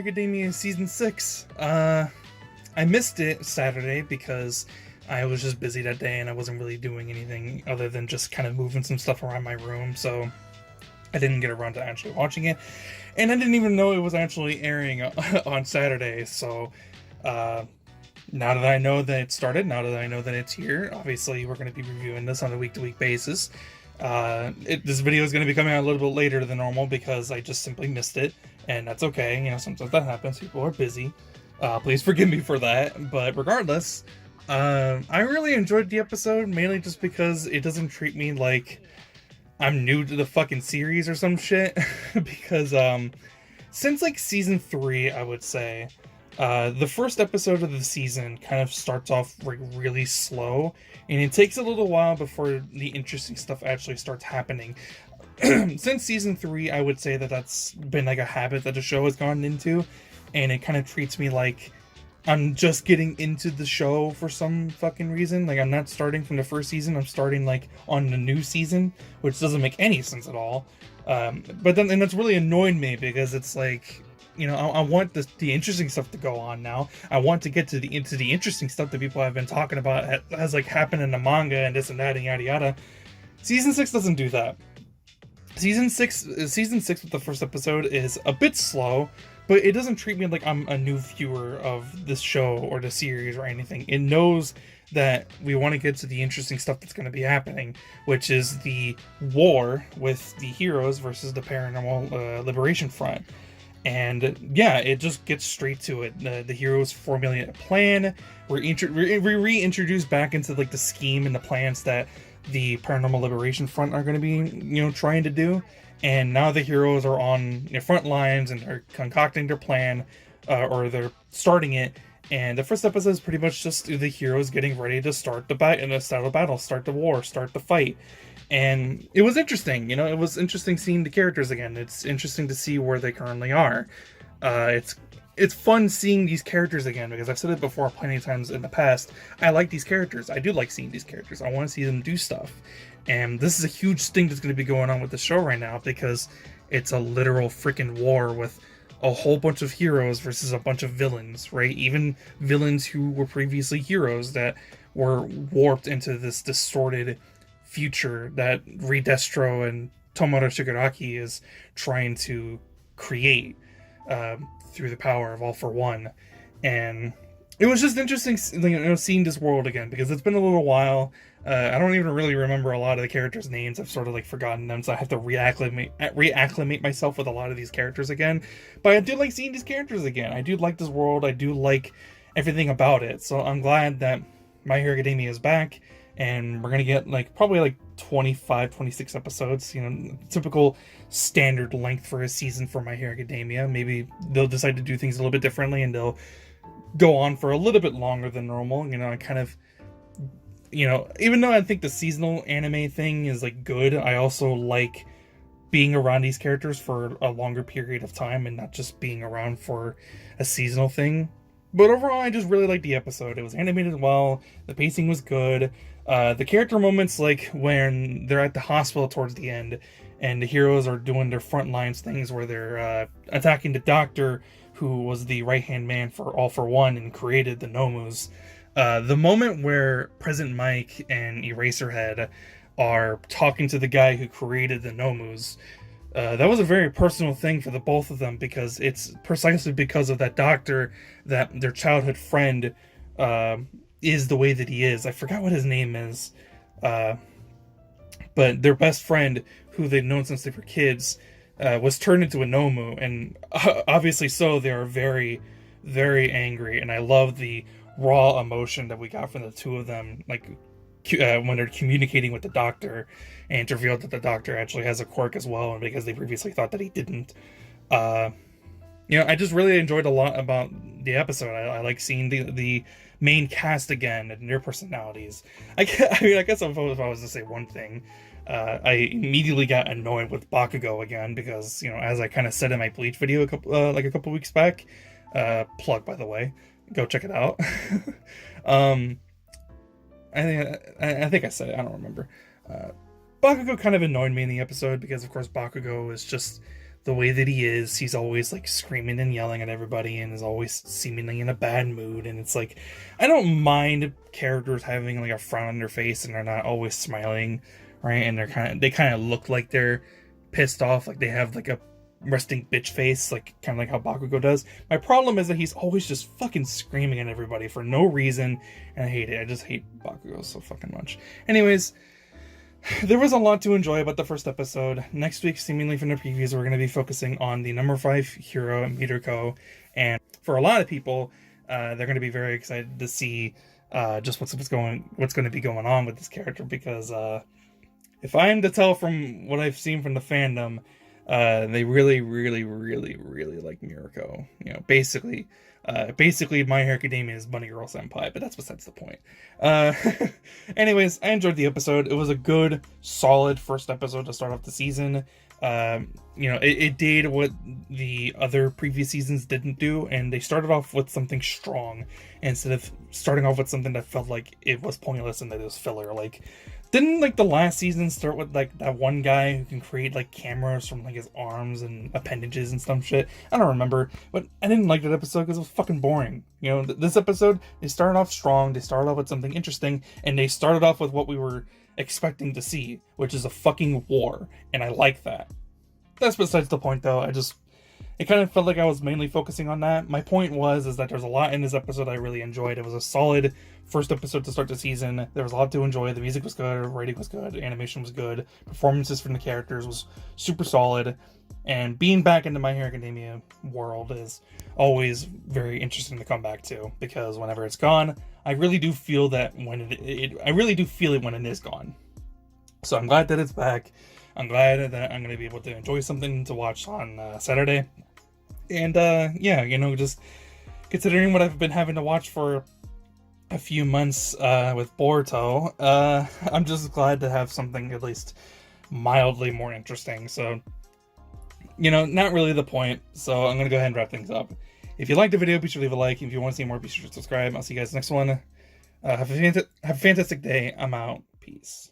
Academia Season 6. I missed it Saturday because I was just busy that day and I wasn't really doing anything other than just kind of moving some stuff around my room, so I didn't get around to actually watching it. And I didn't even know it was actually airing on Saturday, so now that I know that it started, now that I know that it's here, obviously we're going to be reviewing this on a week-to-week basis. This video is going to be coming out a little bit later than normal because I just simply missed it, and that's okay. You know, sometimes that happens. People are busy. Please forgive me for that. But regardless, I really enjoyed the episode, mainly just because it doesn't treat me like I'm new to the fucking series or some shit. Because since like season 3, I would say, the first episode of the season kind of starts off like really slow, and it takes a little while before the interesting stuff actually starts happening. Since season 3, I would say that that's been like a habit that the show has gone into, and it kind of treats me like I'm just getting into the show for some fucking reason. Like, I'm not starting from the first season, I'm starting like on the new season, which doesn't make any sense at all. But then, and that's really annoyed me because it's like, you know, I want the interesting stuff to go on now. I want to get into the interesting stuff that people have been talking about has like happened in the manga and this and that and yada yada. Season 6 doesn't do that. Season 6 with the first episode is a bit slow, but it doesn't treat me like I'm a new viewer of this show or the series or anything. It knows that we want to get to the interesting stuff that's going to be happening, which is the war with the heroes versus the Paranormal Liberation Front. And yeah, it just gets straight to it. The heroes formulate a plan. We're reintroduced back into like the scheme and the plans that the Paranormal Liberation Front are going to be, you know, trying to do. And now the heroes are on the front lines and are concocting their plan, or they're starting it. And the first episode is pretty much just the heroes getting ready to start the battle, start the war, start the fight. And it was interesting, you know, it was interesting seeing the characters again. It's interesting to see where they currently are. It's fun seeing these characters again, because I've said it before plenty of times in the past. I like these characters. I do like seeing these characters. I want to see them do stuff. And this is a huge thing that's going to be going on with the show right now, because it's a literal freaking war with a whole bunch of heroes versus a bunch of villains, right? Even villains who were previously heroes that were warped into this distorted future that Destro and Tomura Shigaraki is trying to create through the power of All for One. And it was just interesting, you know, seeing this world again, because it's been a little while. I don't even really remember a lot of the characters' names. I've sort of like forgotten them, so I have to reacclimate myself with a lot of these characters again. But I do like seeing these characters again. I do like this world. I do like everything about it. So I'm glad that My Hero Academia is back, and we're gonna get like probably like 25, 26 episodes, you know, typical standard length for a season for My Hero Academia. Maybe they'll decide to do things a little bit differently and they'll go on for a little bit longer than normal. You know, I kind of, you know, even though I think the seasonal anime thing is like good, I also like being around these characters for a longer period of time and not just being around for a seasonal thing. But overall, I just really liked the episode. It was animated well, the pacing was good. The character moments, like when they're at the hospital towards the end and the heroes are doing their front lines things where they're attacking the doctor who was the right-hand man for All for One and created the Nomus. The moment where President Mike and Eraserhead are talking to the guy who created the Nomus, that was a very personal thing for the both of them, because it's precisely because of that doctor that their childhood friend is the way that he is. I forgot what his name is, but their best friend, who they've known since they were kids, was turned into a Nomu, and obviously so they are very, very angry. And I love the raw emotion that we got from the two of them, like when they're communicating with the doctor, and it's revealed that the doctor actually has a quirk as well, and because they previously thought that he didn't. You know, I just really enjoyed a lot about the episode. I like seeing the main cast again and their personalities. I mean, I guess if I was to say one thing, I immediately got annoyed with Bakugo again, because, you know, as I kind of said in my Bleach video a couple weeks back, plug by the way, go check it out. I think I said it, I don't remember. Bakugo kind of annoyed me in the episode because, of course, Bakugo is just the way that he is. He's always like screaming and yelling at everybody and is always seemingly in a bad mood. And it's like, I don't mind characters having like a frown on their face and they're not always smiling, right? And they kind of look like they're pissed off, like they have like a resting bitch face, like kind of like how Bakugo does. My problem is that he's always just fucking screaming at everybody for no reason, and I hate it. I just hate Bakugo so fucking much. Anyways, there was a lot to enjoy about the first episode. Next week, seemingly from the previews, we're going to be focusing on the number 5 hero, Midoriya, and for a lot of people, they're going to be very excited to see just what's going to be going on with this character, because if I am to tell from what I've seen from the fandom, they really like Mirko. You know, basically My Hero Academia is Bunny Girl Senpai, but that's besides the point. Anyways, I enjoyed the episode. It was a good, solid first episode to start off the season. You know, it did what the other previous seasons didn't do, and they started off with something strong instead of starting off with something that felt like it was pointless and that it was filler. Like, didn't like the last season start with like that one guy who can create like cameras from like his arms and appendages and some shit? I don't remember, but I didn't like that episode because it was fucking boring. You know, this episode, they started off strong, they started off with something interesting, and they started off with what we were expecting to see, which is a fucking war, and I like that. That's besides the point, though. It kind of felt like I was mainly focusing on that. My point is that there's a lot in this episode I really enjoyed. It was a solid first episode to start the season. There was a lot to enjoy. The music was good, writing was good, animation was good, performances from the characters was super solid, and being back in the My Hero Academia world is always very interesting to come back to, because whenever it's gone, I really do feel that I really do feel it when it is gone. So I'm glad that it's back. I'm glad that I'm going to be able to enjoy something to watch on Saturday. And yeah, you know, just considering what I've been having to watch for a few months with Boruto, I'm just glad to have something at least mildly more interesting. So, you know, not really the point. So I'm going to go ahead and wrap things up. If you liked the video, be sure to leave a like. If you want to see more, be sure to subscribe. I'll see you guys next one. Have a fantastic day. I'm out. Peace.